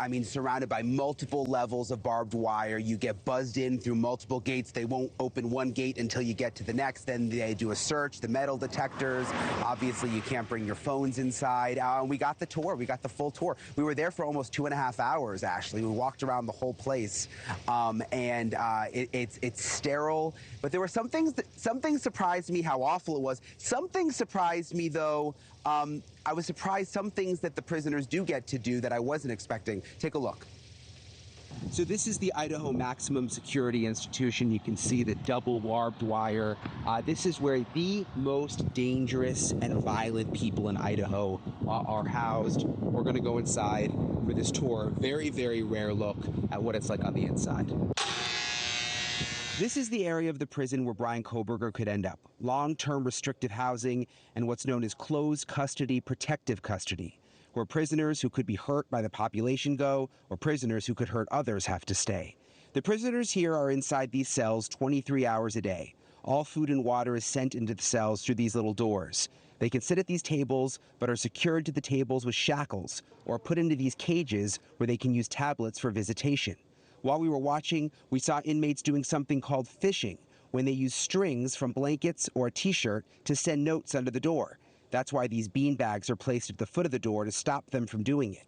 I mean, surrounded by multiple levels of barbed wire. You get buzzed in through multiple gates. They won't open one gate until you get to the next. Then they do a search, the metal detectors. Obviously, you can't bring your phones inside. We got the tour. We got the full tour. We were there for almost 2.5 hours, Ashleigh. We walked around the whole place, it's sterile. But there were some things surprised me how awful it was. Some things surprised me, though. I was surprised some things that the prisoners do get to do that I wasn't expecting. Take a look. So this is the Idaho Maximum Security Institution. You can see the double barbed wire. This is where the most dangerous and violent people in Idaho are housed. We're going to go inside for this tour. Very, very rare look at what it's like on the inside. This is the area of the prison where Bryan Kohberger could end up. Long-term restrictive housing and what's known as closed custody, protective custody, where prisoners who could be hurt by the population go, or prisoners who could hurt others have to stay. The prisoners here are inside these cells 23 hours a day. All food and water is sent into the cells through these little doors. They can sit at these tables, but are secured to the tables with shackles, or put into these cages where they can use tablets for visitation. While we were watching, we saw inmates doing something called fishing, when they use strings from blankets or a t-shirt to send notes under the door. That's why these bean bags are placed at the foot of the door to stop them from doing it.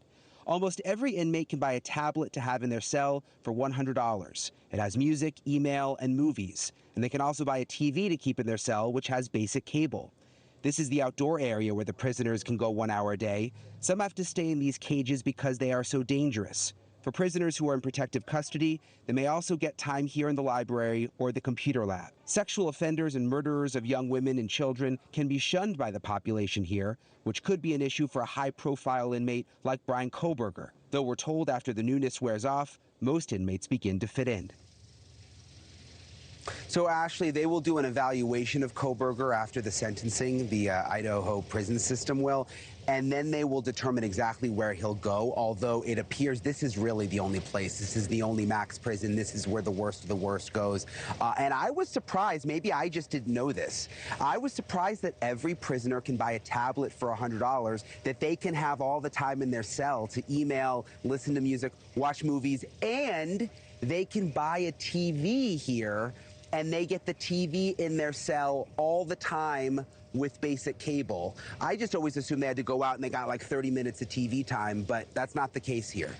Almost every inmate can buy a tablet to have in their cell for $100. It has music, email, and movies. And they can also buy a TV to keep in their cell, which has basic cable. This is the outdoor area where the prisoners can go 1 hour a day. Some have to stay in these cages because they are so dangerous. For prisoners who are in protective custody, they may also get time here in the library or the computer lab. Sexual offenders and murderers of young women and children can be shunned by the population here, which could be an issue for a high-profile inmate like Bryan Kohberger. Though we're told after the newness wears off, most inmates begin to fit in. So, Ashleigh, they will do an evaluation of Kohberger after the sentencing, the Idaho prison system will, and then they will determine exactly where he'll go, although it appears this is really the only place. This is the only max prison. This is where the worst of the worst goes. And I was surprised, maybe I just didn't know this, I was surprised that every prisoner can buy a tablet for $100, that they can have all the time in their cell to email, listen to music, watch movies, and they can buy a TV here, and they get the TV in their cell all the time with basic cable. I just always assumed they had to go out and they got like 30 minutes of TV time, but that's not the case here.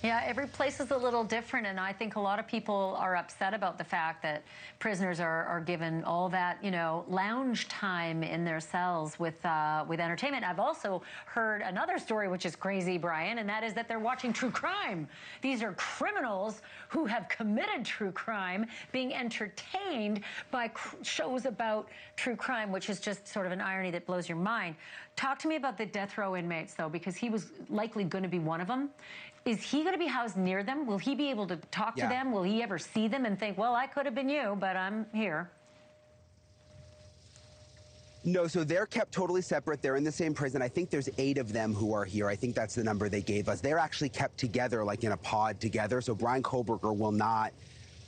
Yeah, every place is a little different, and I think a lot of people are upset about the fact that prisoners are given all that, you know, lounge time in their cells with entertainment. I've also heard another story which is crazy, Brian, and that is that they're watching true crime. These are criminals who have committed true crime being entertained by shows about true crime, which is just sort of an irony that blows your mind. Talk to me about the death row inmates, though, because he was likely going to be one of them. Is he going to be housed near them? Will he be able to talk to them? Will he ever see them and think, well, I could have been you, but I'm here? No, so they're kept totally separate. They're in the same prison. I think there's 8 of them who are here. I think that's the number they gave us. They're actually kept together, like in a pod together. So Bryan Kohberger will not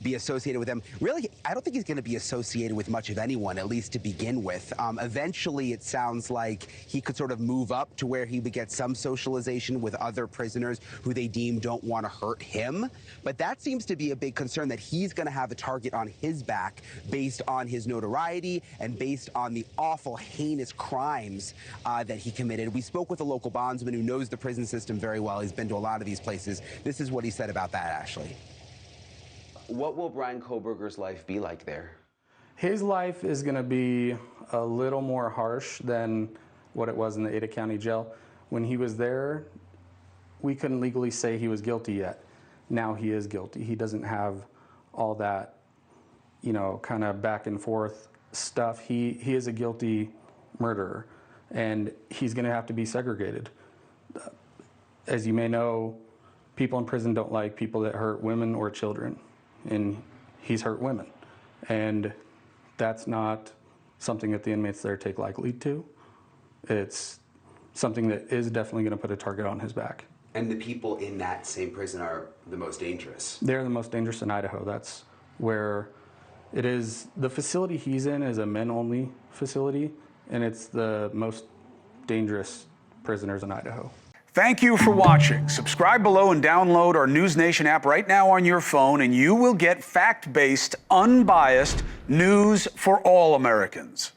be associated with them. Really, I don't think he's going to be associated with much of anyone, at least to begin with. Eventually, it sounds like he could sort of move up to where he would get some socialization with other prisoners who they deem don't want to hurt him. But that seems to be a big concern, that he's going to have a target on his back based on his notoriety and based on the awful, heinous crimes that he committed. We spoke with a local bondsman who knows the prison system very well. He's been to a lot of these places. This is what he said about that, Ashleigh. What will Bryan Kohberger's life be like there? His life is going to be a little more harsh than what it was in the Ada County Jail. When he was there, we couldn't legally say he was guilty yet. Now he is guilty. He doesn't have all that, you know, kind of back and forth stuff. He is a guilty murderer, and he's going to have to be segregated. As you may know, people in prison don't like people that hurt women or children. And he's hurt women, and that's not something that the inmates there take lightly to. It's something that is definitely going to put a target on his back. And the people in that same prison are the most dangerous? They're the most dangerous in Idaho. That's where it is. The facility he's in is a men-only facility, and it's the most dangerous prisoners in Idaho. Thank you for watching. Subscribe below and download our NewsNation app right now on your phone, and you will get fact-based, unbiased news for all Americans.